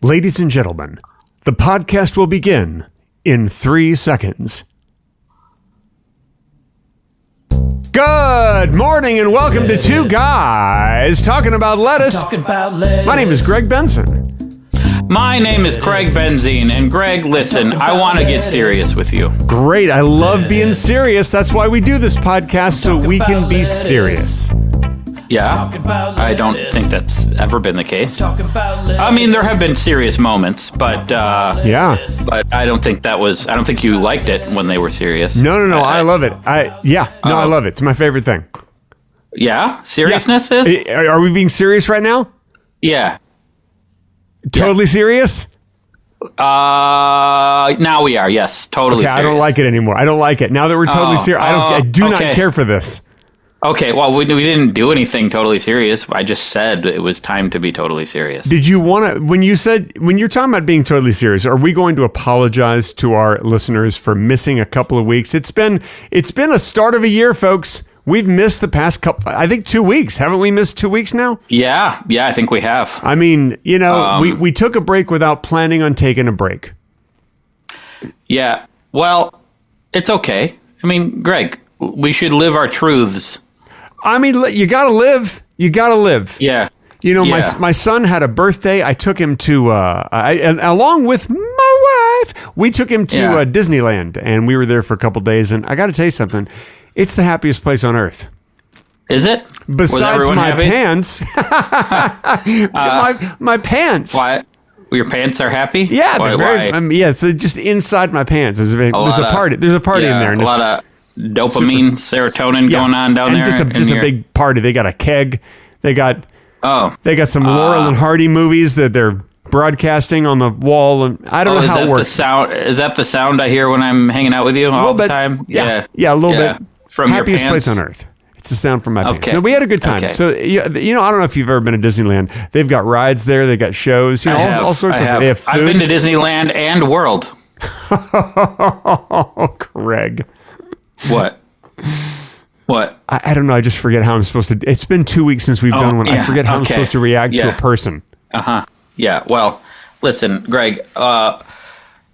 Ladies and gentlemen, the podcast will begin in 3 seconds. Good morning and welcome to Two Guys Talking About Lettuce. My name is Greg Benson. My name is Craig Benzine, and Greg, listen, I want to get serious with you. Great, I love being serious. That's why we do this podcast, so we can be serious. Yeah, I don't think that's ever been the case. I mean, there have been serious moments, but yeah, but I don't think you liked it when they were serious. No, I love it. I love it. It's my favorite thing. Yeah, seriousness is. Are we being serious right now? Yeah. Totally serious? Now we are. Yes, totally. Okay, serious. I don't like it anymore. I don't like it. Now that we're totally serious, I do not care for this. Okay, well, we didn't do anything totally serious. I just said it was time to be totally serious. Did you want to, when you're talking about being totally serious, are we going to apologize to our listeners for missing a couple of weeks? It's been a start of a year, folks. We've missed the past couple, I think 2 weeks. Haven't we missed 2 weeks now? Yeah, I think we have. I mean, we took a break without planning on taking a break. Yeah, well, it's okay. I mean, Greg, we should live our truths. I mean, you gotta live. You gotta live. Yeah. My son had a birthday. I took him to, along with my wife, we took him to Disneyland, and we were there for a couple days. And I got to tell you something, it's the happiest place on earth. Is it? Besides my happy? Pants, my pants. Why? Your pants are happy? Yeah, so just inside my pants. There's a party. There's a party in there, and a lot of dopamine, serotonin going on down there. And just a big party. They got a keg. They got some Laurel and Hardy movies that they're broadcasting on the wall, and I don't know how it works. Is that the sound I hear when I'm hanging out with you all the time? Yeah, a little bit. From happiest your pants? place on earth. It's the sound from my pants. Okay. No, we had a good time. Okay. So I don't know if you've ever been to Disneyland. They've got rides there. They've got shows. All sorts of. They have food. I've been to Disneyland and World. Oh, Craig. What? I don't know. I just forget how I'm supposed to. It's been 2 weeks since we've done one. I forget how I'm supposed to react to a person. Yeah. Well, listen, Greg. What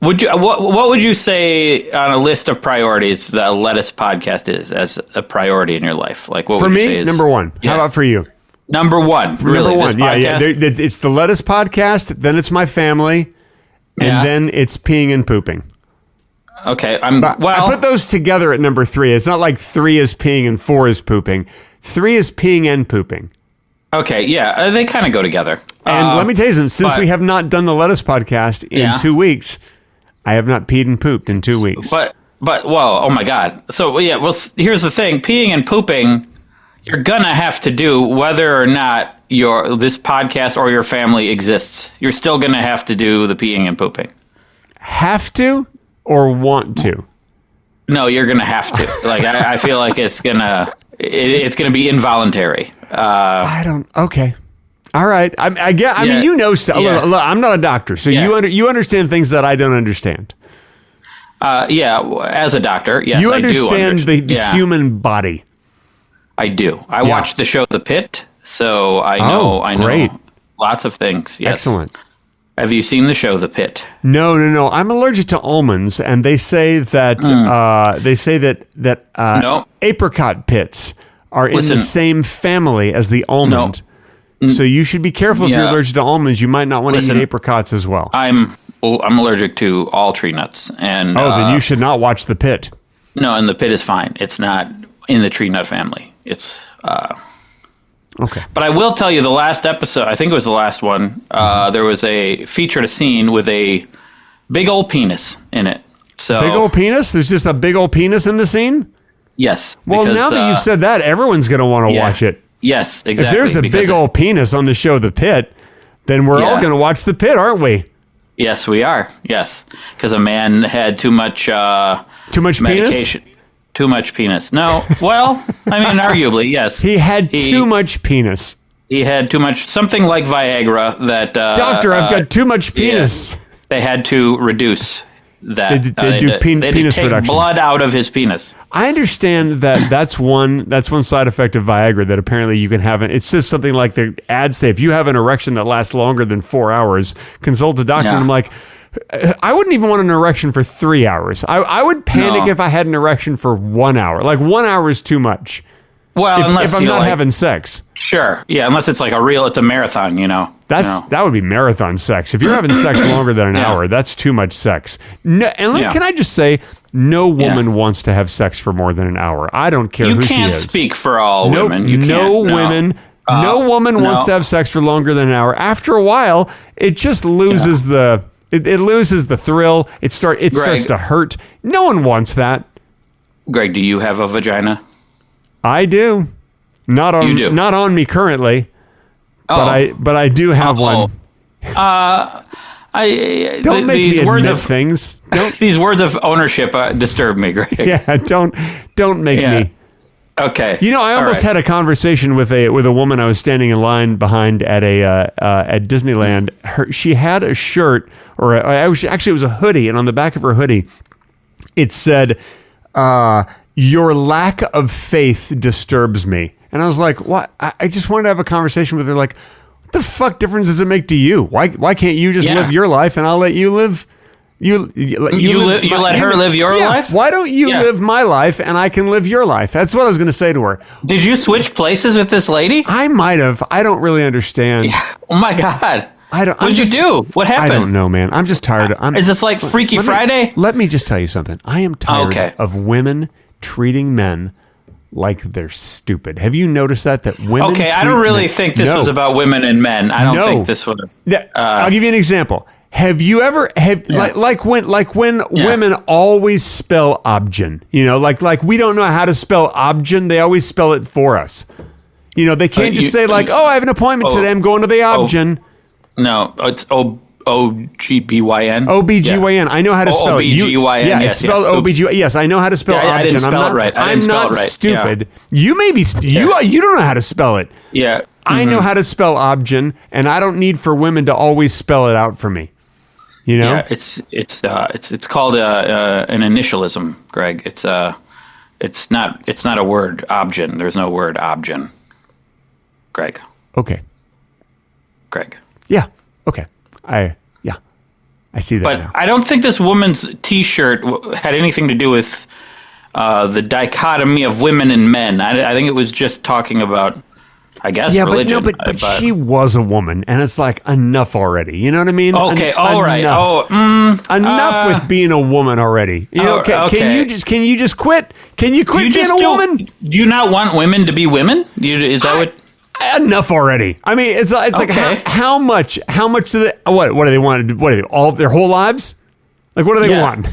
would you say on a list of priorities that a Lettuce podcast is as a priority in your life? Like, what for would you me? say is, number one. Yeah. How about for you? Number one. Really? Number one. Yeah. It's the Lettuce podcast. Then it's my family, and then it's peeing and pooping. Okay, I put those together at number 3. It's not like 3 is peeing and 4 is pooping. 3 is peeing and pooping. Okay, yeah, they kind of go together. And let me tell you something. Since we have not done the Lettuce podcast in 2 weeks, I have not peed and pooped in 2 weeks. But whoa, oh my God. So here's the thing: peeing and pooping, you're gonna have to do whether or not this podcast or your family exists. You're still gonna have to do the peeing and pooping. Have to? Or want to? No, you're gonna have to. Like I feel like it's gonna be involuntary. Okay, all right. I mean, stuff. Yeah. Look, I'm not a doctor, so you understand things that I don't understand. As a doctor, yes, you understand the human body. I do. I watched the show The Pit, so I know. Great. Lots of things. Yes. Excellent. Have you seen the show The Pit? No. I'm allergic to almonds, and they say that apricot pits are in the same family as the almond. No. So you should be careful if you're allergic to almonds. You might not want to eat apricots as well. I'm allergic to all tree nuts, and then you should not watch The Pit. No, and The Pit is fine. It's not in the tree nut family. It's okay. But I will tell you, the last episode, I think it was the last one, there was featured a scene with a big old penis in it. So big old penis? There's just a big old penis in the scene? Yes. Well, now that you've said that, everyone's going to want to watch it. Yes, exactly. If there's a big old penis on the show The Pit, then we're all going to watch The Pit, aren't we? Yes, we are. Yes. Because a man had too much Penis? medication. Too much penis. No. Well, I mean, arguably, yes. He had too much penis. He had too much, something like Viagra that... Doctor, I've got too much penis. They had to reduce that they do penis take reduction. blood out of his penis. I understand that that's one side effect of Viagra that apparently you can have. It's just something like the ads say, if you have an erection that lasts longer than 4 hours, consult a doctor. Yeah. And I'm like, I wouldn't even want an erection for 3 hours. I would panic if I had an erection for 1 hour. Like 1 hour is too much. Well, unless if I'm you're not like, having sex. Sure. Yeah, unless it's like it's a marathon, That would be marathon sex. If you're having sex longer than an hour, that's too much sex. No, and can I just say, no woman wants to have sex for more than an hour. I don't care who she is. You can't speak for all women. No woman wants to have sex for longer than an hour. After a while, it just loses it loses the thrill. It starts to hurt. No one wants that. Greg, do you have a vagina? I do. Not on me currently. But I do have one. Don't make me admit things. These words of ownership disturb me, Greg. Yeah, don't make me. Okay. I almost had a conversation with a woman I was standing in line behind at at Disneyland. She had a shirt, actually it was a hoodie, and on the back of her hoodie, it said, "Your lack of faith disturbs me." And I was like, "What?" I just wanted to have a conversation with her. Like, what the fuck difference does it make to you? Why can't you just live your life and I'll let you live? You let her live your life? Why don't you live my life and I can live your life? That's what I was going to say to her. Did you switch places with this lady? I might have. I don't really understand. Yeah. Oh my God. What did you do? What happened? I don't know, man. I'm just tired. Is this like Freaky Friday? Let me just tell you something. I am tired of women treating men like they're stupid. Have you noticed that women? Okay, I don't really think this was about women and men. I don't think this was. I'll give you an example. Have you ever like when women always spell obgyn? Like we don't know how to spell obgyn. They always spell it for us. They can't just say like, "Oh, I have an appointment today. I'm going to the obgyn." No, it's OGBYN. OBGYN. I know how to spell it. OBGYN. Yeah, it's spelled OBGYN. Yes, I know how to spell obgyn. I didn't spell it right. I'm not stupid. You may be. You don't know how to spell it. Yeah. I know how to spell obgyn, and I don't need for women to always spell it out for me. Yeah, it's called an initialism, Greg. It's not a word, obgyn. There's no word obgyn. Greg. Okay. Greg. Yeah. Okay. I see that. But now. I don't think this woman's T-shirt had anything to do with the dichotomy of women and men. I think it was just talking about, I guess, religion. But she was a woman, and it's like enough already. You know what I mean? Okay, all right. Enough with being a woman already. Okay. Can you just quit? Can you quit being a woman? Do you not want women to be women? Is that what? Enough already. I mean, it's like how much do they? What do they want to do? What are they, all their whole lives? Like, what do they want?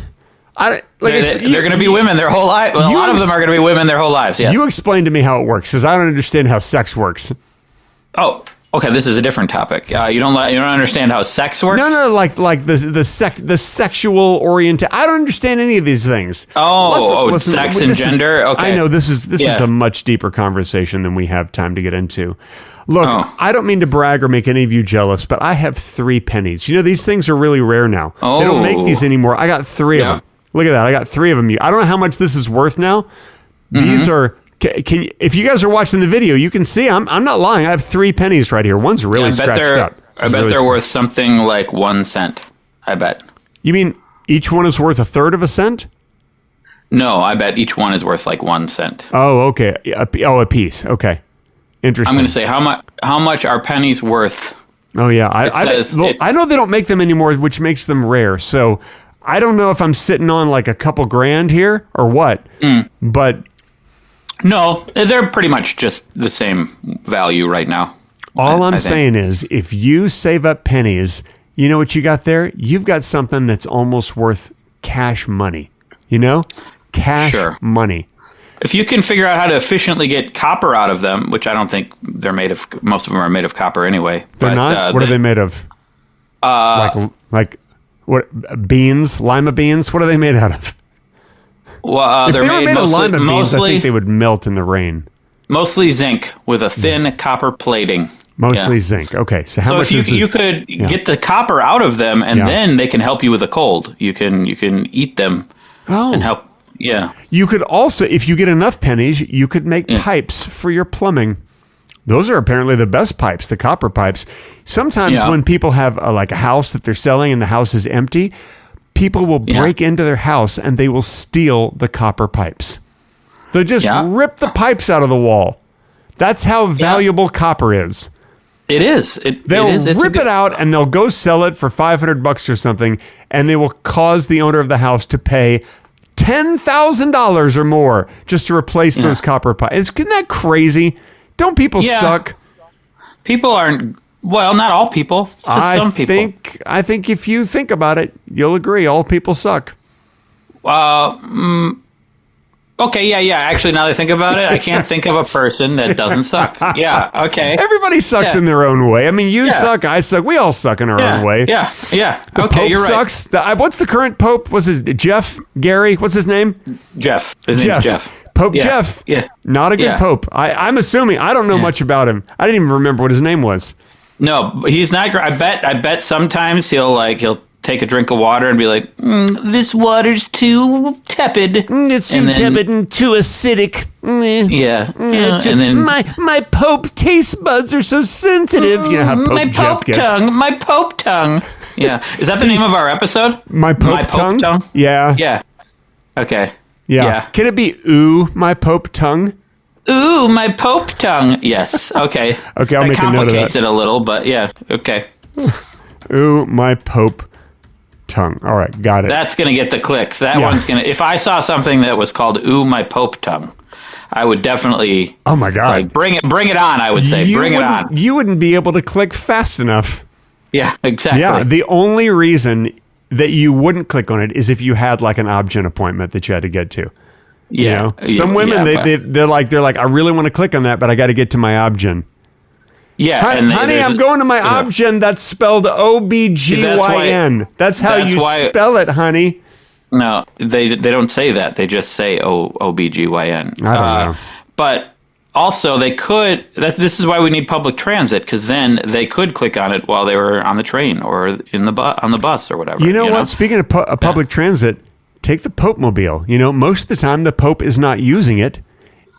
They're going to be women their whole life. Well, a lot of them are going to be women their whole lives. Yes. You explain to me how it works, because I don't understand how sex works. Oh, okay. This is a different topic. You don't understand how sex works? No. Like the sexual orientation. I don't understand any of these things. Listen, sex and gender. Okay. I know this is a much deeper conversation than we have time to get into. Look, I don't mean to brag or make any of you jealous, but I have 3 pennies. These things are really rare now. They don't make these anymore. I got 3 of them. Look at that. I got 3 of them. I don't know how much this is worth now. These are. If you guys are watching the video, you can see I'm not lying. I have 3 pennies right here. One's really scratched up. I bet they're worth something like 1 cent. I bet. You mean each one is worth 1/3 of a cent? No, I bet each one is worth like 1 cent. Oh, okay. A piece. Okay. Interesting. I'm going to say how much are pennies worth? Oh yeah, I know they don't make them anymore, which makes them rare. So I don't know if I'm sitting on like a couple grand here or what, but. No, they're pretty much just the same value right now. All I'm saying is, if you save up pennies, you know what you got there? You've got something that's almost worth cash money. Cash money. If you can figure out how to efficiently get copper out of them, which I don't think they're made of, most of them are made of copper anyway. They're not? What are they made of? Like what? Beans? Lima beans? What are they made out of? Well, they're made of lima beans, mostly, I think they would melt in the rain. Mostly zinc with a thin copper plating. Mostly zinc. Okay, so how much? So if you could get the copper out of them, and then they can help you with a cold. You can eat them and help. Yeah. You could also, if you get enough pennies, you could make pipes for your plumbing. Those are apparently the best pipes, the copper pipes. Sometimes when people have a house that they're selling and the house is empty, people will break into their house and they will steal the copper pipes. They'll just rip the pipes out of the wall. That's how valuable copper is. It is. They'll rip it out and they'll go sell it for $500 or something, and they will cause the owner of the house to pay $10,000 or more just to replace those copper pipes. Isn't that crazy? Don't people suck? People aren't. Well, not all people. Just some people. I think if you think about it, you'll agree. All people suck. Okay, yeah. Actually, now that I think about it, I can't think of a person that doesn't suck. Yeah, okay. Everybody sucks in their own way. I mean, you suck, I suck. We all suck in our own way. Yeah. The okay, Pope you're right. sucks. What's the current Pope? What's his Jeff? Gary? What's his name? Jeff. His name's Jeff. Pope Jeff. Yeah. Not a good Pope. I'm assuming. I don't know much about him. I didn't even remember what his name was. No, he's not. I bet sometimes he'll take a drink of water and be like, "This water's too tepid. It's too tepid and too acidic." Yeah, and then my Pope taste buds are so sensitive. You know how Pope Jeff gets. My Pope tongue. Yeah, is that the name of our episode? My Pope tongue. Yeah. Yeah. Okay. Yeah. Can it be "Ooh, my Pope tongue"? Ooh, my Pope tongue. Yes. Okay. Okay, I'll make a note of that. Complicates it a little, but yeah. Okay. Ooh, my Pope tongue. All right, got it. That's going to get the clicks. That one's going to... If I saw something that was called Ooh, my Pope tongue, I would definitely... Oh, my God. Bring it on, I would say. Bring it on. You wouldn't be able to click fast enough. Yeah, exactly. Yeah, the only reason that you wouldn't click on it is if you had like an Obgyn appointment that you had to get to. Yeah. Some women, they're like, I really want to click on that, but I got to get to my Obgyn. Yeah, honey, I'm going to my Obgyn. That's spelled OBGYN. That's how you spell it, honey. No, they don't say that. They just say OBGYN. I don't know. But also, they could. This is why we need public transit, because then they could click on it while they were on the train or on the bus or whatever. You know what? Speaking of public transit, take the Pope Mobile. Most of the time the Pope is not using it.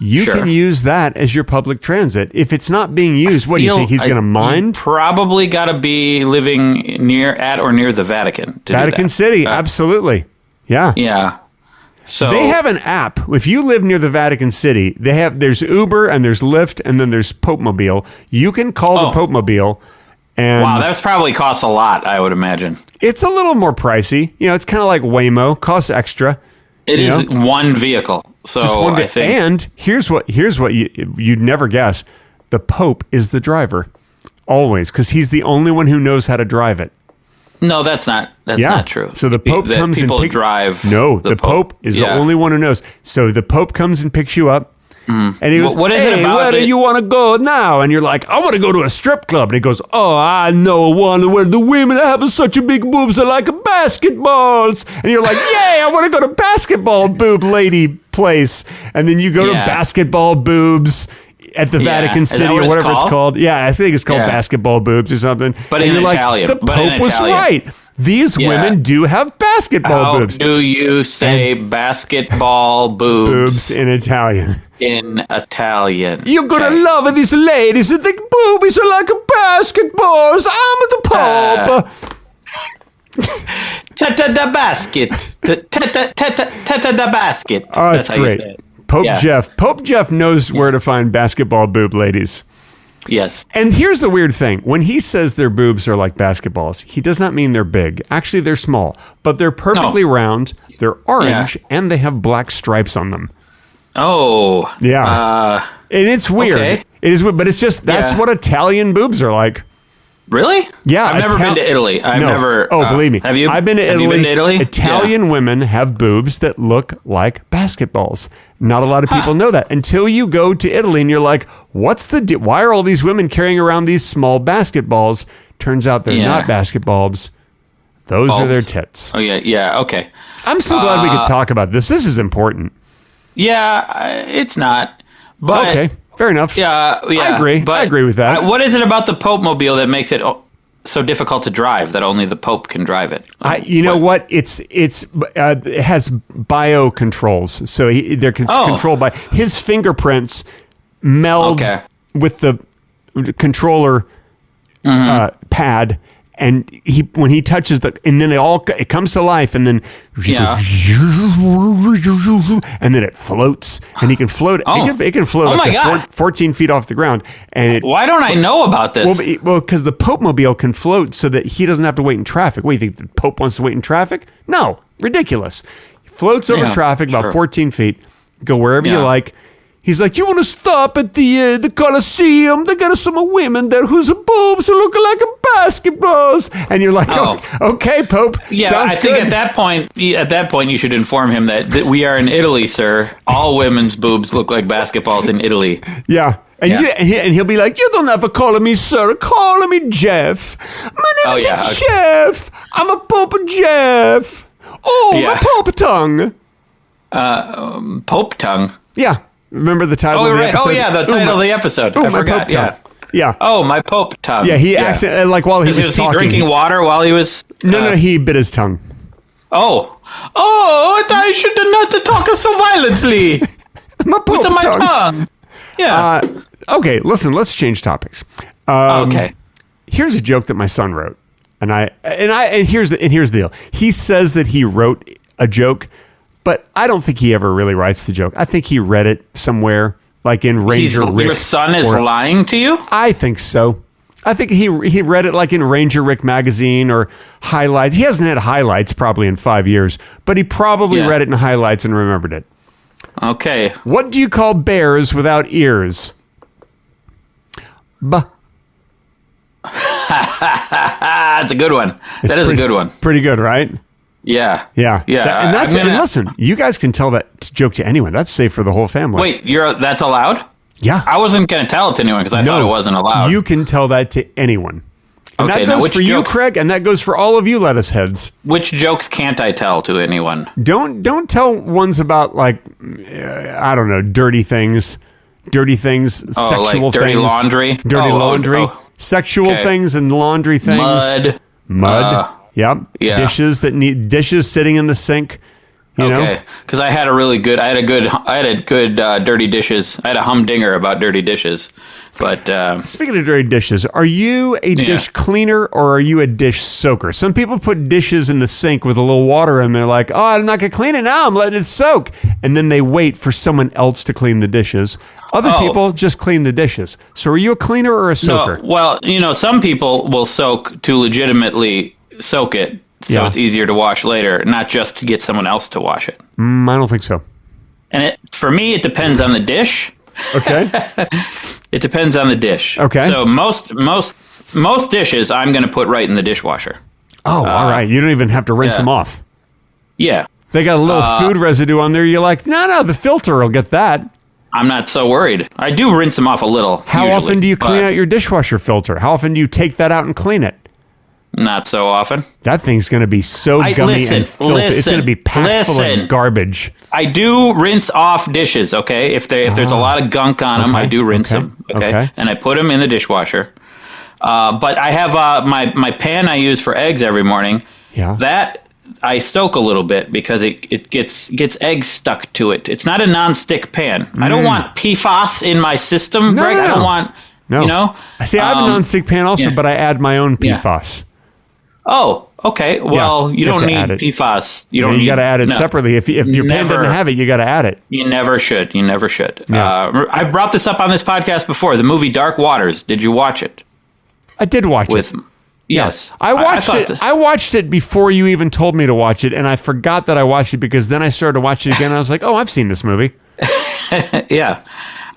You can use that as your public transit. If it's not being used, what do you think he's going to mind? Probably got to be living at or near the Vatican. Vatican City, absolutely. Yeah. Yeah. So they have an app. If you live near the Vatican City, there's Uber and there's Lyft and then there's Pope Mobile. You can call the Pope Mobile. And wow, that probably costs a lot, I would imagine. It's a little more pricey. It's kind of like Waymo, costs extra. It is one vehicle. So just one I think. And here's what you'd never guess. The Pope is the driver. Always, because he's the only one who knows how to drive it. No, that's not true. So the Pope comes and drive. No, the Pope is the only one who knows. So the Pope comes and picks you up. And he goes, what is it about where do you want to go now? And you're like, I want to go to a strip club. And he goes, oh, I know one where the women have such a big boobs they're like basketballs. And you're like, yay, I want to go to basketball boob lady place. And then you go to basketball boobs at the Vatican City or whatever it's called. Yeah, I think it's called basketball boobs or something. But and in you're Italian. Like, the Pope was right. These women do have basketball boobs. How do you say basketball boobs? Boobs in Italian. In Italian. You're gonna love these ladies that think boobies are like basketballs. I'm the Pope. Teta da basket. Teta da basket. Oh, that's great. Pope Jeff knows where to find basketball boob ladies. Yes. And here's the weird thing. When he says their boobs are like basketballs, he does not mean they're big. Actually, they're small. But they're perfectly round, they're orange, and they have black stripes on them. Oh. Yeah. And it's weird. Okay. It is weird, but it's just, that's what Italian boobs are like. Really? Yeah. I've never been to Italy. I've never. Oh, believe me. Have you? I've been to Italy. You been to Italy? Italian women have boobs that look like basketballs. Not a lot of people know that until you go to Italy and you're like, why are all these women carrying around these small basketballs? Turns out they're not basketballs. Those are their tits. Oh, yeah. Yeah. Okay. I'm so glad we could talk about this. This is important. Yeah, it's not. But okay. Fair enough. Yeah. I agree. But I agree with that. What is it about the Pope Mobile that makes it so difficult to drive that only the Pope can drive it? You know what? It has bio controls, so they're controlled by his fingerprints meld with the controller pad, and when he touches and then it comes to life, and then and then it floats, and he can float. It can float up to 14 feet off the ground. And why don't I know about this? Well, because the Pope Mobile can float so that he doesn't have to wait in traffic. What do you think? The Pope wants to wait in traffic? No, ridiculous. He floats over traffic about 14 feet. Go wherever you like. He's like, you want to stop at the Coliseum? They got some women there whose boobs look like basketballs. And you're like, okay, Pope. Yeah, sounds I think good. at that point, you should inform him that we are in Italy, sir. All women's boobs look like basketballs in Italy. Yeah. And, and he'll be like, you don't have to call me sir. Call me Jeff. My name is Jeff. I'm a Pope Jeff. My Pope tongue. Pope tongue? Yeah. Remember the title of the episode? Oh, yeah, the title of the episode. I forgot. Yeah. Oh, my Pope tongue. Yeah, he accidentally, like while he was talking. Was he drinking water while he was... No, he bit his tongue. Oh, I should not talk so violently. My Pope with my tongue. Yeah. Okay, listen, let's change topics. Okay. Here's a joke that my son wrote. And here's the deal. He says that he wrote a joke, but I don't think he ever really writes the joke. I think he read it somewhere, like in Ranger Rick. Your son is lying to you? I think so. I think he read it like in Ranger Rick magazine or Highlights. He hasn't had Highlights probably in 5 years, but he probably read it in Highlights and remembered it. Okay. What do you call bears without ears? Bah. That's a good one. That is a good one. Pretty good, right? Yeah. And listen, you guys can tell that joke to anyone. That's safe for the whole family. Wait, that's allowed? Yeah. I wasn't going to tell it to anyone because I thought it wasn't allowed. You can tell that to anyone. And okay, that goes for you, Craig, and that goes for all of you lettuce heads. Which jokes can't I tell to anyone? Don't tell ones about, like, I don't know, dirty things, sexual like dirty things. laundry? Dirty laundry. Sexual things and laundry things. Mud. Yep. Yeah. Dishes sitting in the sink. You know? Because I had a good dirty dishes. I had a humdinger about dirty dishes. But speaking of dirty dishes, are you a dish cleaner or are you a dish soaker? Some people put dishes in the sink with a little water and they're like, oh, I'm not going to clean it now. I'm letting it soak. And then they wait for someone else to clean the dishes. Other people just clean the dishes. So are you a cleaner or a soaker? No, well, some people will soak to legitimately soak it. So it's easier to wash later, not just to get someone else to wash it. I don't think so. And for me, it depends on the dish. Okay. It depends on the dish. Okay. So most dishes I'm going to put right in the dishwasher. Oh, all right. You don't even have to rinse them off. Yeah. They got a little food residue on there. You're like, no, the filter will get that. I'm not so worried. I do rinse them off a little. How often do you clean out your dishwasher filter? How often do you take that out and clean it? Not so often. That thing's going to be so gummy and filthy. It's going to be packed full of garbage. I do rinse off dishes, okay? If there's a lot of gunk on them, I do rinse them, okay? And I put them in the dishwasher. But I have my pan I use for eggs every morning. Yeah. That I soak a little bit because it gets eggs stuck to it. It's not a non-stick pan. I don't want PFAS in my system, Greg. I don't want, you know? See, I have a non-stick pan also, but I add my own PFAS. Oh, okay. Well, you don't need PFAS. You got to add it separately. If your pan doesn't have it, you got to add it. You never should. Yeah. I've brought this up on this podcast before. The movie Dark Waters. Did you watch it? I did watch it. Yes. I watched it. I watched it before you even told me to watch it, and I forgot that I watched it because then I started to watch it again, and I was like, oh, I've seen this movie. Yeah.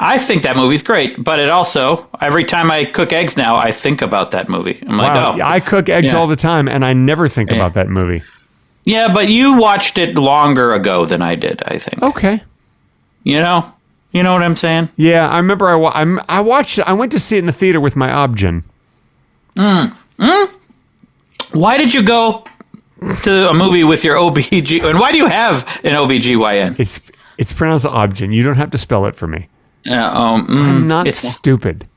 I think that movie's great, but it also, every time I cook eggs now, I think about that movie. I'm like, oh. I cook eggs all the time, and I never think about that movie. Yeah, but you watched it longer ago than I did, I think. Okay. You know what I'm saying? Yeah, I remember I watched it. I went to see it in the theater with my obgyn. Why did you go to a movie with your OBG? And why do you have an OBGYN? It's pronounced obgyn. You don't have to spell it for me. I'm not stupid.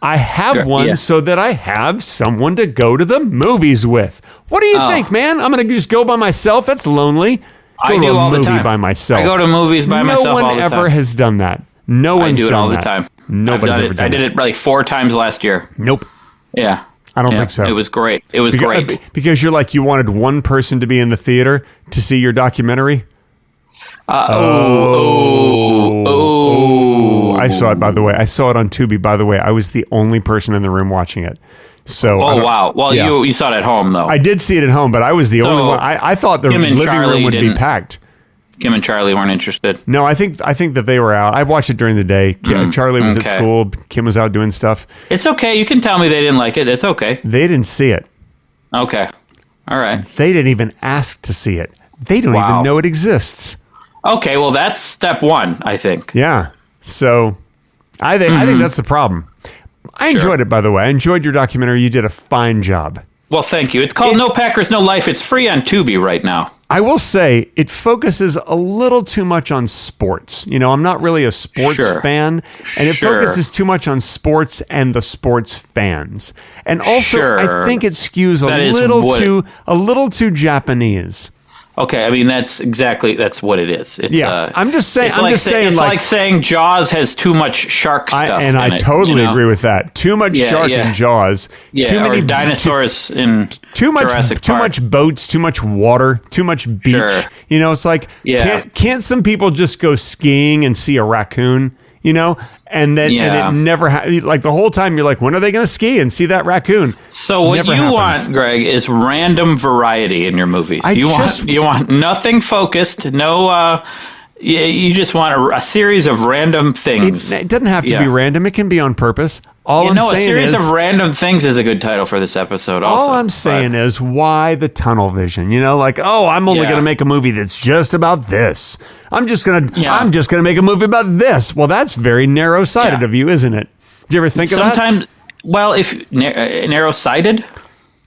I have one so that I have someone to go to the movies with. What do you think, man? I'm going to just go by myself? That's lonely. I do all the time. By myself. I go to movies by myself all the time. No one ever has done that. No one's done that. I do it all the time. Nobody's ever done it. I did it like 4 times last year. Nope. Yeah. I don't think so. It was great. It was great. Because you're like, you wanted one person to be in the theater to see your documentary? I saw it, by the way. I saw it on Tubi, by the way. I was the only person in the room watching it. So, wow. Well, you saw it at home, though. I did see it at home, but I was the only one. I thought the living room would be packed. Kim and Charlie weren't interested. No, I think that they were out. I watched it during the day. Charlie was at school. Kim was out doing stuff. It's okay. You can tell me they didn't like it. It's okay. They didn't see it. Okay. All right. They didn't even ask to see it. They don't even know it exists. Okay, well, that's step 1, I think. Yeah. So I think that's the problem. I enjoyed it, by the way. I enjoyed your documentary. You did a fine job. Well, thank you. It's called No Packers, No Life. It's free on Tubi right now. I will say it focuses a little too much on sports. You know, I'm not really a sports fan, and it focuses too much on sports and the sports fans. And also, I think it skews a little too Japanese. Okay, I mean that's what it is. It's, I'm just saying. It's like saying Jaws has too much shark stuff. I totally agree with that. Too much shark in Jaws. Yeah, too many dinosaurs in Jurassic Park. Too much boats. Too much water. Too much beach. Sure. You know, it's like can't some people just go skiing and see a raccoon? You know, and then and it never like the whole time you're like, when are they going to ski and see that raccoon? So what you want, Greg, is random variety in your movies. You want nothing focused. No, you just want a series of random things. It doesn't have to be random. It can be on purpose. A series of random things is a good title for this episode. Also, all I'm saying is, why the tunnel vision? You know, like, I'm only going to make a movie that's just about this. I'm just gonna make a movie about this. Well, that's very narrow-sighted of you, isn't it? Do you ever think of that? Sometimes, well, if narrow-sighted.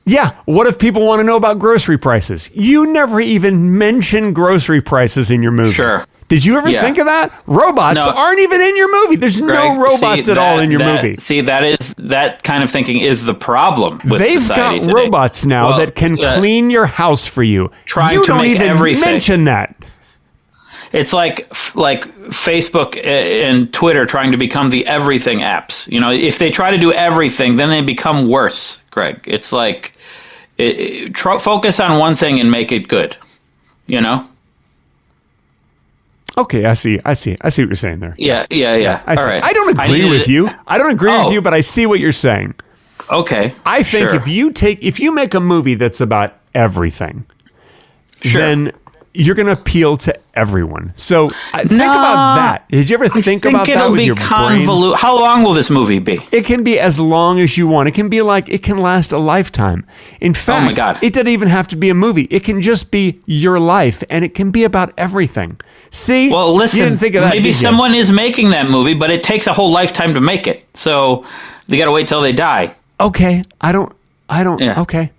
Yeah. What if people want to know about grocery prices? You never even mention grocery prices in your movie. Sure. Did you ever think of that? Robots aren't even in your movie. There's no robots at all in your movie. See, that kind of thinking is the problem with They've society got robots now that can clean your house for you. Trying to make everything. Mention that. It's like Facebook and Twitter trying to become the everything apps. You know, if they try to do everything, then they become worse, Greg. It's like focus on one thing and make it good. You know? Okay, I see what you're saying there. Yeah. I see. All right. I don't agree with you. I don't agree with you, but I see what you're saying. Okay. I think if you make a movie that's about everything, then you're going to appeal to everyone. So think about that. Did you ever think about that with your brain? How long will this movie be? It can be as long as you want. It can last a lifetime. In fact, oh my God. It doesn't even have to be a movie. It can just be your life, and it can be about everything. See? Well, listen, you didn't think of that, maybe someone is making that movie, but it takes a whole lifetime to make it. So they got to wait till they die. Okay. I don't. Okay.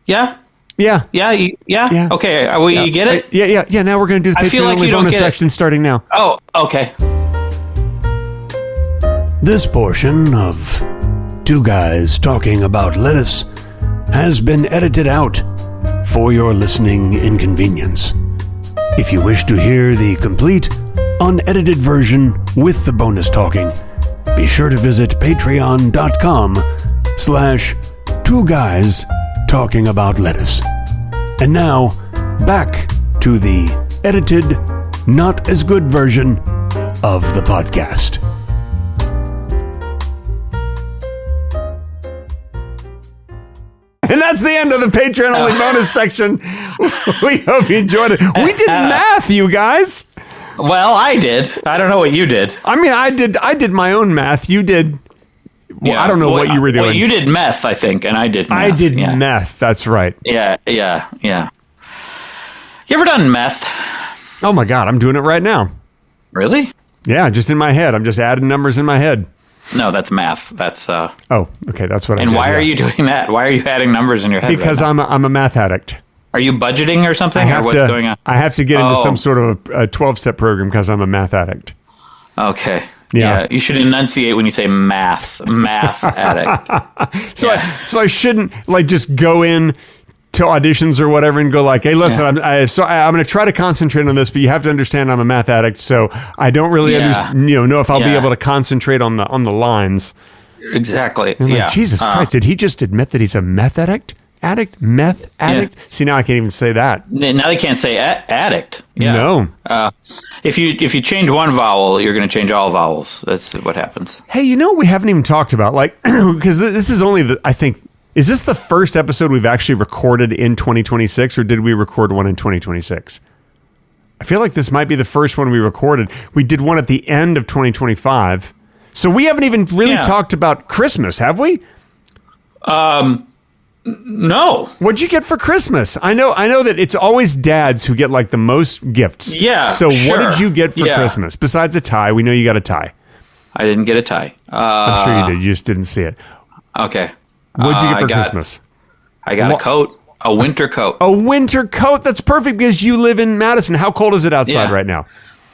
Yeah? Yeah. Yeah. Okay. You get it? Yeah. Now we're going to do the Patreon-only bonus section starting now. Oh, okay. This portion of Two Guys Talking About Lettuce has been edited out for your listening inconvenience. If you wish to hear the complete, unedited version with the bonus talking, be sure to visit patreon.com/Two Guys Talking About Lettuce. And now, back to the edited, not as good version of the podcast. And that's the end of the Patreon-only bonus section. We hope you enjoyed it. We did math, you guys. Well, I did. I don't know what you did. I mean, I did my own math. You did... Well, I don't know what you were doing. Well, you did meth, I think, and I did meth. I did meth. That's right. Yeah. You ever done meth? Oh, my God. I'm doing it right now. Really? Yeah, just in my head. I'm just adding numbers in my head. No, that's math. That's Oh, okay. That's what I And did, why are you doing that? Why are you adding numbers in your head? Because I'm a math addict. Are you budgeting or something? Or what's going on? I have to get into some sort of a 12-step program because I'm a math addict. Okay. Yeah. You should enunciate when you say math addict. So I shouldn't like just go in to auditions or whatever and go like, hey, listen, I'm going to try to concentrate on this, but you have to understand I'm a math addict, so I don't really know if I'll be able to concentrate on the lines. Exactly. Like, Jesus Christ, did he just admit that he's a meth addict? Meth addict? Yeah. See, now I can't even say that. Now they can't say addict. Yeah. No. If you change one vowel, you're going to change all vowels. That's what happens. Hey, you know what we haven't even talked about? Like, because this is only I think, is this the first episode we've actually recorded in 2026, or did we record one in 2026? I feel like this might be the first one we recorded. We did one at the end of 2025. So we haven't even really talked about Christmas, have we? No. What'd you get for Christmas? I know that it's always dads who get like the most gifts. Yeah. So what did you get for Christmas? Besides a tie, we know you got a tie. I didn't get a tie. I'm sure you did. You just didn't see it. Okay. What'd you get for Christmas? I got a coat, a winter coat. A winter coat. That's perfect because you live in Madison. How cold is it outside right now?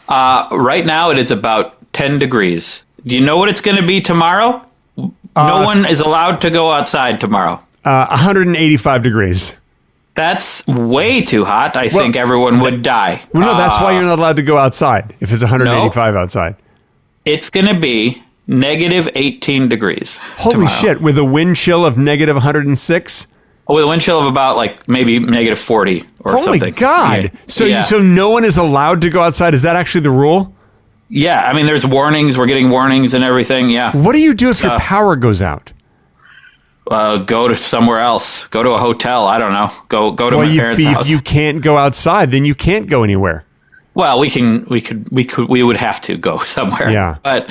Right now it is about 10 degrees. Do you know what it's going to be tomorrow? No one is allowed to go outside tomorrow. 185 degrees. That's way too hot. I think everyone would die. Well, no, that's why you're not allowed to go outside if it's 185 outside. It's going to be negative 18 degrees. Holy tomorrow. Shit, with a wind chill of negative 106? With a wind chill of about like maybe negative 40 or something. Holy God. Yeah. So no one is allowed to go outside. Is that actually the rule? Yeah, I mean, there's warnings. We're getting warnings and everything. Yeah. What do you do if your power goes out? Go to somewhere else. Go to a hotel. I don't know. Go to my parents' house. If you can't go outside, then you can't go anywhere. Well, we would have to go somewhere. Yeah. But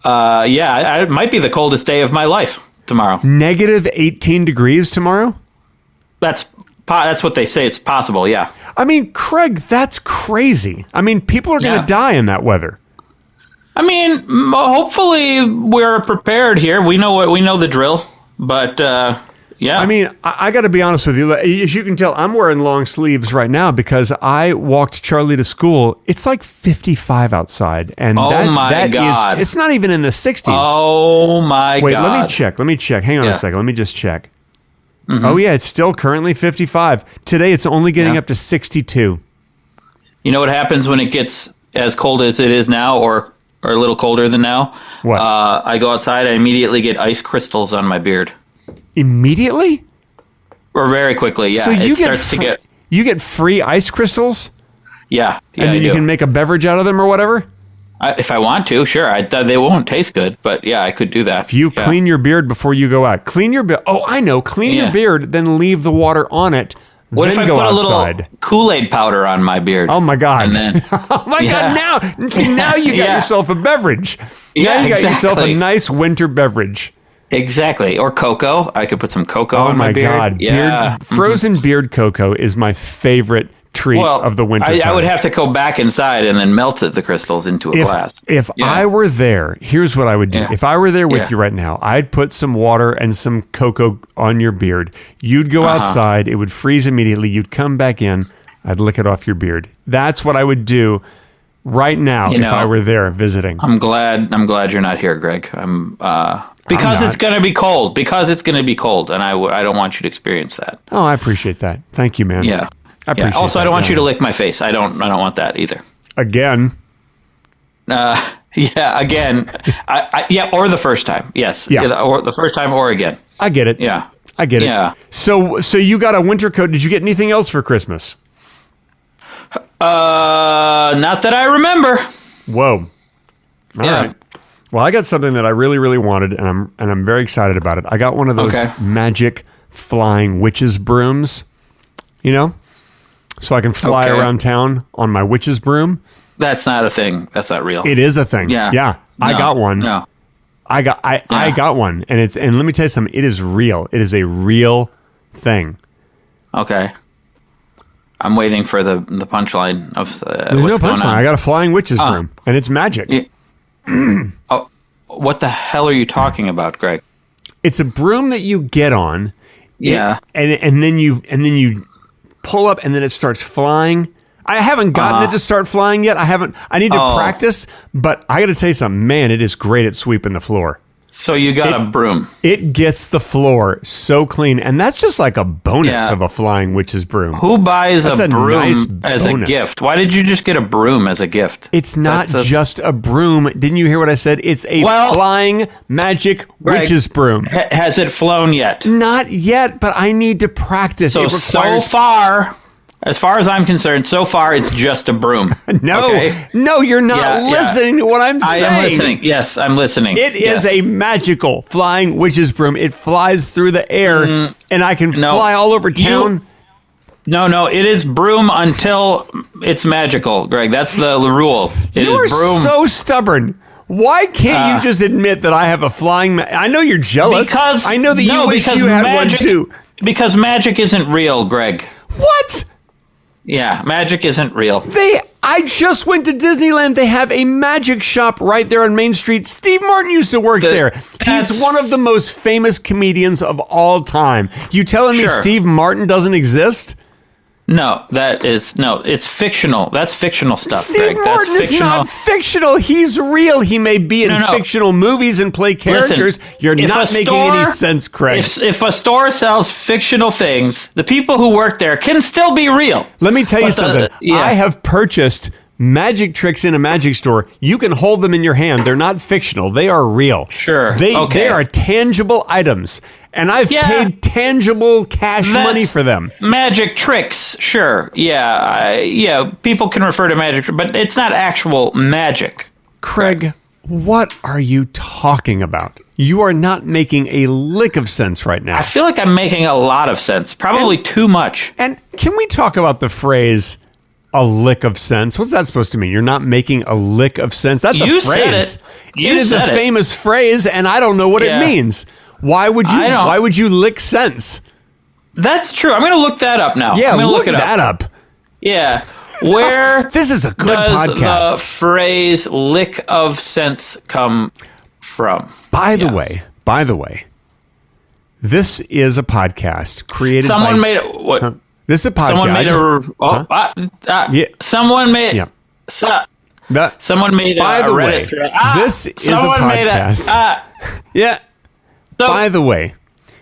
it might be the coldest day of my life tomorrow. Negative 18 degrees tomorrow? That's what they say. It's possible. Yeah. I mean, Craig, that's crazy. I mean, people are going to die in that weather. I mean, hopefully we're prepared here. We know the drill, but yeah. I mean, I got to be honest with you. As you can tell, I'm wearing long sleeves right now because I walked Charlie to school. It's like 55 outside, and my God. it's not even in the 60s. Oh my God! Wait, let me check. Hang on a second. Let me just check. Mm-hmm. Oh yeah, it's still currently 55. Today, it's only getting up to 62. You know what happens when it gets as cold as it is now, or a little colder than now? What? I go outside. I immediately get ice crystals on my beard. Immediately? Or very quickly, yeah. So you get free ice crystals? Yeah. And then you can make a beverage out of them or whatever? If I want to, sure. They won't taste good, but yeah, I could do that. If you clean your beard before you go out. Clean your beard. Oh, I know. Clean your beard, then leave the water on it. What then if I go put outside. A little Kool-Aid powder on my beard? Oh my God! And then, oh my God! Now you got yourself a beverage. Now you got yourself a nice winter beverage. Exactly, or cocoa. I could put some cocoa on my beard. God. Yeah, frozen beard cocoa is my favorite treat of the winter time. I would have to go back inside and then melt the crystals into a glass. If I were there, here's what I would do. Yeah. If I were there with you right now, I'd put some water and some cocoa on your beard. You'd go outside. It would freeze immediately. You'd come back in. I'd lick it off your beard. That's what I would do right now if I were there visiting. I'm glad you're not here, Greg. Because it's going to be cold. Because it's going to be cold, and I don't want you to experience that. Oh, I appreciate that. Thank you, man. Yeah. I appreciate Also, that, I don't want you to lick my face. I don't want that either. Again. Again. Or the first time. Yes. Yeah. Or the first time or again. I get it. Yeah. I get it. So you got a winter coat. Did you get anything else for Christmas? Not that I remember. Whoa. All right. Well, I got something that I really, really wanted, and I'm very excited about it. I got one of those magic flying witches brooms, so I can fly around town on my witch's broom. That's not a thing. That's not real. It is a thing. Yeah. No, I got one. No. I got one, and let me tell you something. It is real. It is a real thing. Okay. I'm waiting for the punchline of There's what's no going punchline. on. I got a flying witch's broom, and it's magic. What the hell are you talking about, Greg? It's a broom that you get on. Yeah. And then you pull up, and then it starts flying I haven't gotten it to start flying yet. I need to practice, but I got to tell you something, man, it is great at sweeping the floor. So you got a broom. It gets the floor so clean, and that's just like a bonus of a flying witch's broom. Who buys That's a broom nice as a bonus. gift? Why did you just get a broom as a gift? It's not just a broom. Didn't you hear what I said? It's a flying magic witch's broom. Has it flown yet? Not yet, but I need to practice. So far, as far as I'm concerned, so far it's just a broom. No, you're not listening to what I'm saying. I am listening. Yes, I'm listening. It is a magical flying witch's broom. It flies through the air, and I can fly all over town. No, it is broom until it's magical, Greg. That's the rule. You're so stubborn. Why can't you just admit that I have a flying... I know you're jealous. Because I know that you wish you had one too. Because magic isn't real, Greg. What? Yeah, magic isn't real. I just went to Disneyland. They have a magic shop right there on Main Street. Steve Martin used to work there. He's one of the most famous comedians of all time. You telling me Steve Martin doesn't exist? No, it's fictional. That's fictional stuff, Steve Greg. Martin is not fictional. He's real. He may be in fictional movies and play characters. Listen, you're not making any sense, Craig. If a store sells fictional things, the people who work there can still be real. Let me tell you something. I have purchased magic tricks in a magic store. You can hold them in your hand. They're not fictional. They are real. Sure. They are tangible items. And I've paid tangible cash money for them. Magic tricks, sure. Yeah, people can refer to magic, but it's not actual magic. Craig, what are you talking about? You are not making a lick of sense right now. I feel like I'm making a lot of sense, probably too much. And can we talk about the phrase, a lick of sense? What's that supposed to mean? You're not making a lick of sense? That's a phrase. Said it. It is a famous phrase, and I don't know what it means. Why would you lick sense? That's true. I'm going to look that up now. Yeah, I'm gonna look that up. Yeah. Where this is a good does podcast. The phrase lick of sense come from? By the way, this is a podcast created Someone by... made it... What? Huh? This is a podcast. Someone made Someone made... Yeah. Someone made a Reddit thread. This is a podcast. Yeah. So, by the way,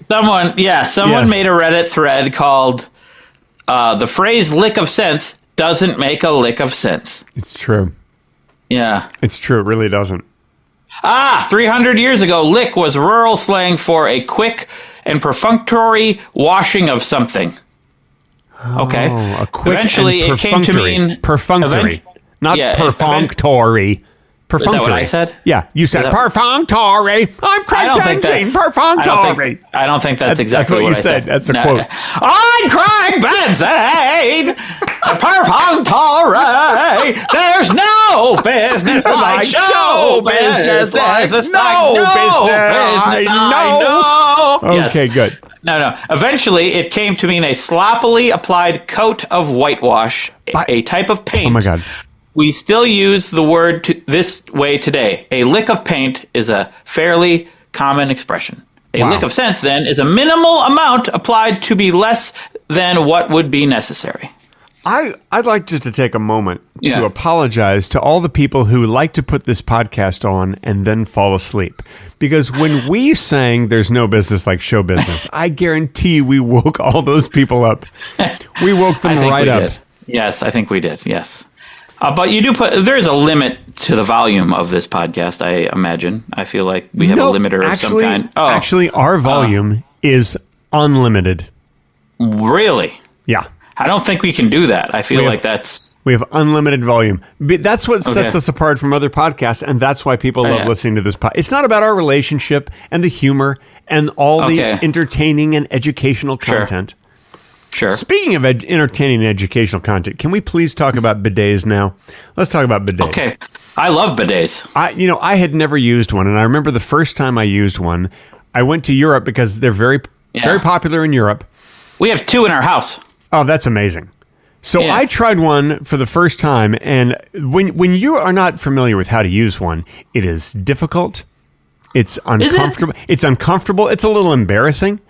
someone made a Reddit thread called "The phrase lick of sense doesn't make a lick of sense." It's true. Yeah, it's true. It really doesn't. 300 years ago, lick was rural slang for a quick and perfunctory washing of something. Okay. A quick Eventually, and it came to mean perfunctory, not perfunctory. Perfunctory. Is that what I said? Yeah, you said perfunctory. I'm Craig Benzine, perfunctory. I don't think that's exactly what you said. That's a quote. I'm Craig Benzine, perfunctory. There's no business like show business. There's no business. I know. Okay, good. No. Eventually, it came to mean a sloppily applied coat of whitewash, a type of paint. Oh my God. We still use the word this way today. A lick of paint is a fairly common expression. A lick of sense, then, is a minimal amount applied to be less than what would be necessary. I'd like just to take a moment to apologize to all the people who like to put this podcast on and then fall asleep. Because when we sang There's No Business Like Show Business, I guarantee you we woke all those people up. We woke them right up. Did. Yes, I think we did. Yes. But you do there is a limit to the volume of this podcast, I imagine. I feel like we have a limiter of some kind. Oh, actually, our volume is unlimited. Really? Yeah. I don't think we can do that. I feel like we have unlimited volume. But that's what sets us apart from other podcasts, and that's why people love listening to this podcast. It's not about our relationship and the humor and all the entertaining and educational content. Sure. Speaking of entertaining and educational content, can we please talk about bidets now? Let's talk about bidets. Okay. I love bidets. I had never used one, and I remember the first time I used one, I went to Europe because they're very popular in Europe. We have 2 in our house. Oh, that's amazing. So I tried one for the first time, and when you are not familiar with how to use one, it is difficult. It's uncomfortable. It's uncomfortable. It's a little embarrassing.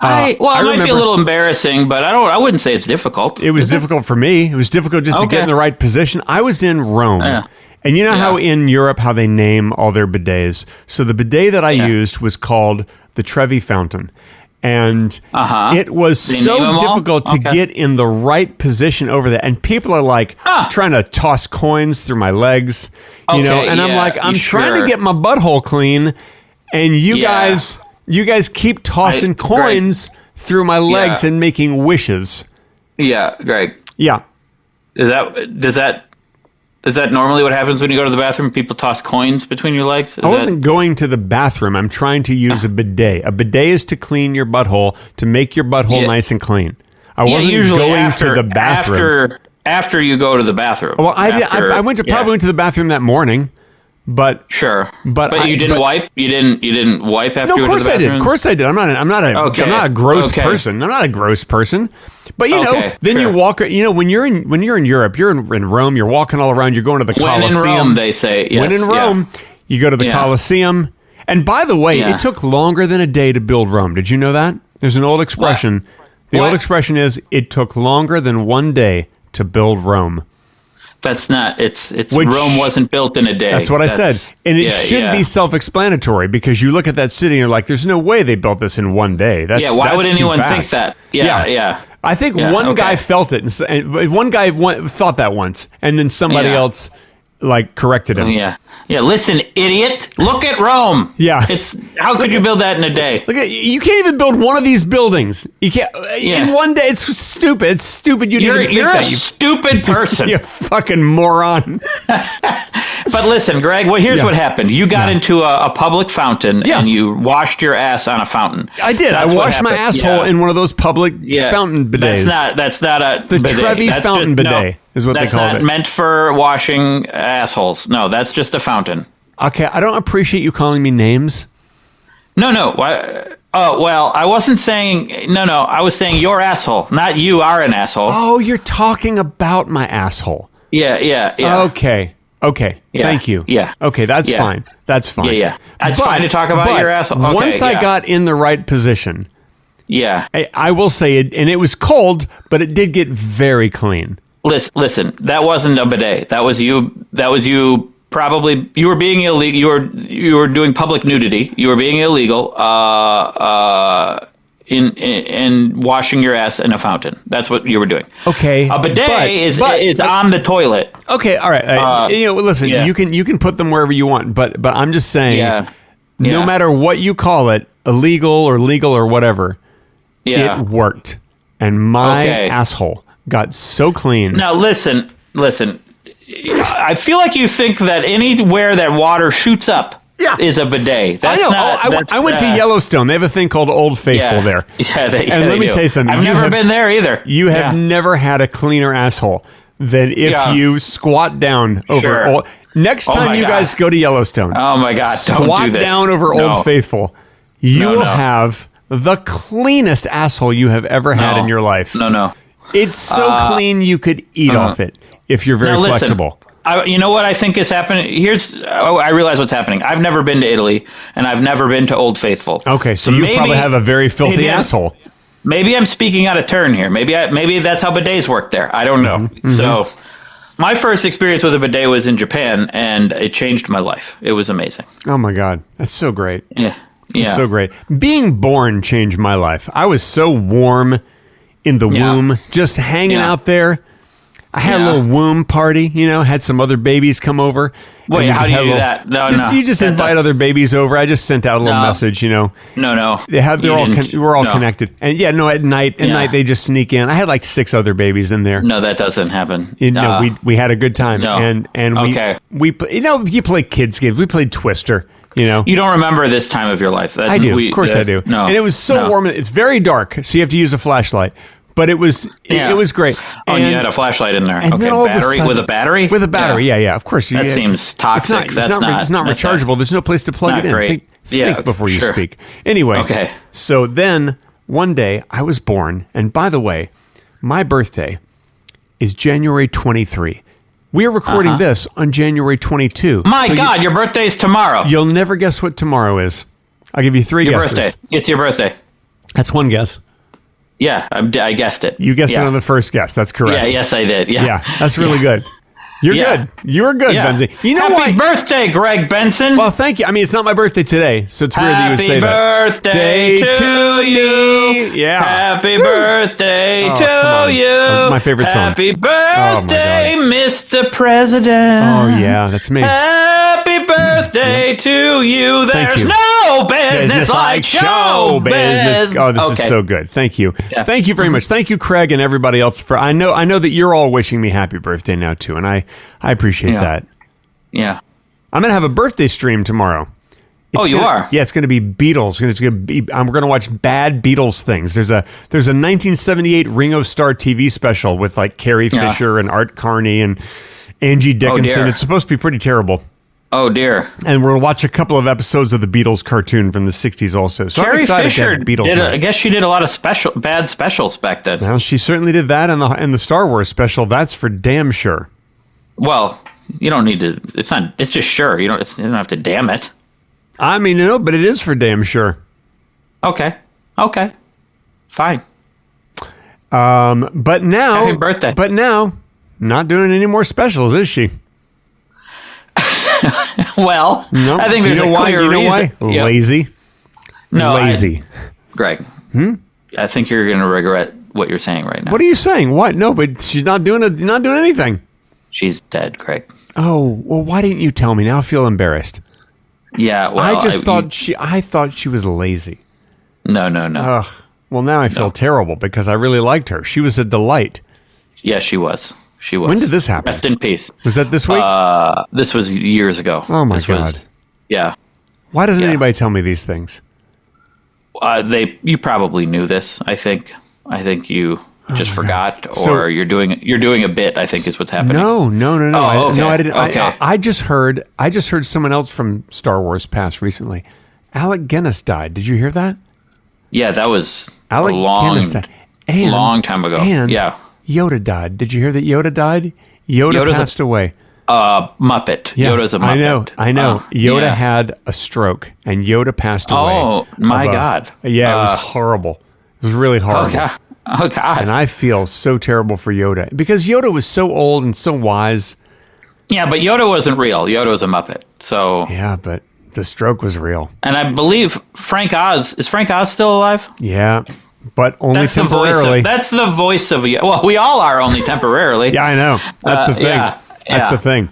It might be a little embarrassing, but I wouldn't say it's difficult. It was difficult for me. It was difficult just to get in the right position. I was in Rome. And you know how in Europe, how they name all their bidets? So the bidet that I used was called the Trevi Fountain. And it was so difficult to get in the right position over there. And people are like trying to toss coins through my legs, you know, and I'm like, I'm trying to get my butthole clean. And you guys keep tossing coins through my legs and making wishes. Yeah, Greg. Yeah. Is that normally what happens when you go to the bathroom? People toss coins between your legs? I wasn't going to the bathroom. I'm trying to use a bidet. A bidet is to clean your butthole, to make your butthole nice and clean. I wasn't going to the bathroom. After you go to the bathroom. Well, I probably went to the bathroom that morning. But but you didn't wipe. You didn't wipe after you went to the bathroom. Of course I did. I'm not a gross person. I'm not a gross person. But you walk. You know, when you're in Europe, you're in Rome. You're walking all around. You're going to the Colosseum. When in Rome, they say. Yes, when in Rome, you go to the Colosseum. And by the way, it took longer than a day to build Rome. Did you know that? There's an old expression. The old expression is, "It took longer than one day to build Rome." That's not. Rome wasn't built in a day. That's what I said, and it should be self-explanatory because you look at that city and you're like, "There's no way they built this in one day." Why would anyone think that? Yeah. I think one guy felt it, and one guy thought that once, and then somebody else corrected him. Yeah. Listen, idiot. Look at Rome. Yeah. How could you build that in a day? You can't even build one of these buildings. You can't in one day. It's stupid. It's stupid. You're a stupid person. You fucking moron. But listen, Greg. Here's what happened. You got into a public fountain and you washed your ass on a fountain. I did. I washed my asshole in one of those public fountain bidets. That's not a the bidet. Trevi fountain bidet. Is what they call it. That's not meant for washing assholes. No, that's just a fountain. Okay, I don't appreciate you calling me names. No. Oh, well, I wasn't saying... No, I was saying your asshole, not you are an asshole. Oh, you're talking about my asshole. Yeah. Okay. Yeah. Thank you. Yeah. Okay, that's fine. That's fine. Yeah. That's fine to talk about your asshole. Okay, once I got in the right position... Yeah. I will say it, and it was cold, but it did get very clean. Listen, that wasn't a bidet. That was you. Probably you were being illegal. You were doing public nudity. You were being illegal. In washing your ass in a fountain. That's what you were doing. Okay. A bidet is on the toilet. Okay. All right. Listen. You can put them wherever you want. But I'm just saying. No matter what you call it, illegal or legal or whatever. It worked, and my asshole got so clean. Now listen. I feel like you think that anywhere that water shoots up is a bidet. That's I went to Yellowstone. They have a thing called Old Faithful there. And let me tell you something. I've never been there either. You have never had a cleaner asshole than if you squat down over next time you guys go to Yellowstone. Oh my God! Squat down over Old Faithful. You will have the cleanest asshole you have ever had in your life. No. It's so clean you could eat off it if you're very flexible. You know what I think is happening? I realize what's happening. I've never been to Italy, and I've never been to Old Faithful. Okay, so you probably have a very filthy asshole. Maybe I'm speaking out of turn here. Maybe that's how bidets work there. I don't know. Mm-hmm. So my first experience with a bidet was in Japan, and it changed my life. It was amazing. Oh, my God. That's so great. Yeah. It's so great. Being born changed my life. I was so warm in the womb, just hanging out there. I had a little womb party, had some other babies come over. Wait, how do you do that? You just invite other babies over. I just sent out a little message, No. We're all connected. And at night they just sneak in. I had like 6 other babies in there. No, that doesn't happen. We had a good time. No. And we you play kids games. We played Twister. You don't remember this time of your life. I do. Of course I do. No, and it was so warm. It's very dark, so you have to use a flashlight. But it was great. And you had a flashlight in there. Okay, battery with a battery. With a battery, yeah. Of course. That seems toxic. It's not rechargeable. There's no place to plug it in. Great. Think before you speak. Anyway. So then one day I was born, and by the way, my birthday is January 23. We are recording this on January 22. My God, your birthday's tomorrow. You'll never guess what tomorrow is. I'll give you 3 guesses. Birthday. It's your birthday. That's one guess. Yeah, I guessed it. You guessed yeah. it on the first guess. That's correct. Yeah, yes, I did. Yeah, Yeah, that's really good. You're Yeah. good. You were good, Yeah. Benzie. You know Happy why? birthday, Greg Benson. Well, thank you. I mean, it's not my birthday today, so it's weird that you would say that. Happy birthday to you. Yeah. Happy birthday Oh, come to on. you. My favorite song. Happy Oh, my birthday, God. Mr. President. Oh, yeah, that's me. Happy birthday to you. There's you. no business like show business. Oh, this Okay. is so good. Thank you. Yeah. Thank you very much. Thank you, Craig, and everybody else. I know that you're all wishing me happy birthday now, too, and I appreciate Yeah. that. Yeah. I'm going to have a birthday stream tomorrow. You are? Yeah, it's going to be Beatles. It's going to be. We're going to watch bad Beatles things. There's a 1978 Ringo Starr TV special with like Carrie Yeah. Fisher and Art Carney and Angie Dickinson. dear. It's supposed to be pretty terrible. Oh, dear. And we're going to watch a couple of episodes of the Beatles cartoon from the 60s also. So I'm Carrie excited to Fisher have Beatles did. night. I guess she did a lot of bad specials back then. Well, she certainly did that in the Star Wars special. That's for damn sure. Well, you don't need to. It's not. It's just sure. You don't have to damn it. I mean, but it is for damn sure. Okay. Fine. But now, Happy birthday. But now, not doing any more specials, is she? Well, No. I think there's you know a why? clear You know reason. why? Yeah. Lazy. No, Lazy. Greg. I think you're going to regret what you're saying right now. What are you saying? What? No, but she's not doing anything. She's dead, Greg. Oh, well, why didn't you tell me? Now I feel embarrassed. Yeah. Well, I thought she was lazy. No. Ugh. Well, now I feel terrible because I really liked her. She was a delight. Yeah, she was. When did this happen? Rest in peace. Was that this week? This was years ago. Oh my This God. was- yeah. Why doesn't yeah. anybody tell me these things? You probably knew this. I think you just forgot, or So- you're doing a bit. I think is what's happening. No. Oh, okay. No, I didn't. Okay. I just heard someone else from Star Wars pass recently. Alec Guinness died. Did you hear that? Yeah, that was Alec a long, Guinness died. And, long time ago. And Yeah. Yoda died. Did you hear that Yoda died? Yoda passed away. Muppet. Yeah, Yoda's a Muppet. I know. Yoda yeah. had a stroke, and Yoda passed away. Oh, my God. Yeah, it was horrible. It was really horrible. Oh God. And I feel so terrible for Yoda because Yoda was so old and so wise. Yeah, but Yoda wasn't real. Yoda was a Muppet. So, Yeah, but the stroke was real. and I believe Frank Oz is Frank Oz still alive? Yeah, but only That's temporarily. that's the voice of. Well, we all are only temporarily. Yeah, I know. That's the thing. yeah, That's the thing.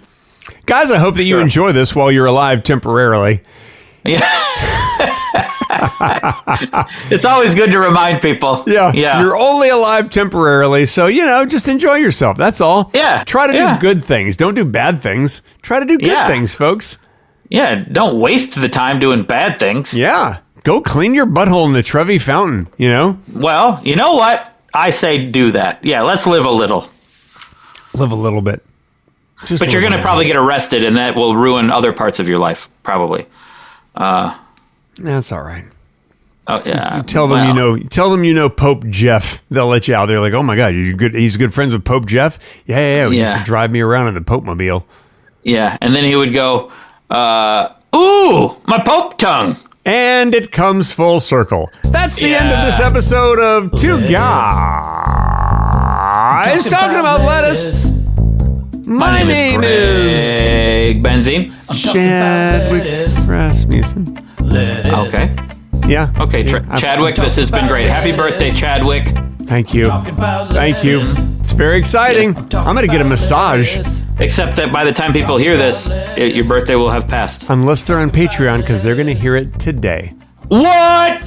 Guys, I hope that you Sure. enjoy this while you're alive temporarily. Yeah. It's always good to remind people. Yeah. Yeah. You're only alive temporarily, so, just enjoy yourself. That's all. Yeah. Try to Yeah. do good things. Don't do bad things. Try to do good Yeah. things, folks. Yeah. Don't waste the time doing bad things. Yeah. Go clean your butthole in the Trevi fountain, Well, you know what? I say do that. Yeah. Let's live a little. Live a little bit. Just But a you're going to little probably get arrested, and that will ruin other parts of your life, probably. bit. That's all right. Oh yeah. Tell them Tell them Pope Jeff. They'll let you out. They're like, oh my God, you're good. He's good friends with Pope Jeff. Yeah. You Yeah. should drive me around in the Pope mobile. Yeah, and then he would go, "Ooh, my Pope tongue." And it comes full circle. That's the end of this episode of Two Guys Talking About Lettuce. My name is Greg Benzine. Chadwick Rasmussen. Okay. Yeah. Okay, Chadwick, this has been great. Happy birthday, Chadwick. Thank you. Thank you. It's very exciting. I'm going to get a massage. Except that by the time people hear this, your birthday will have passed. Unless they're on Patreon, because they're going to hear it today. What?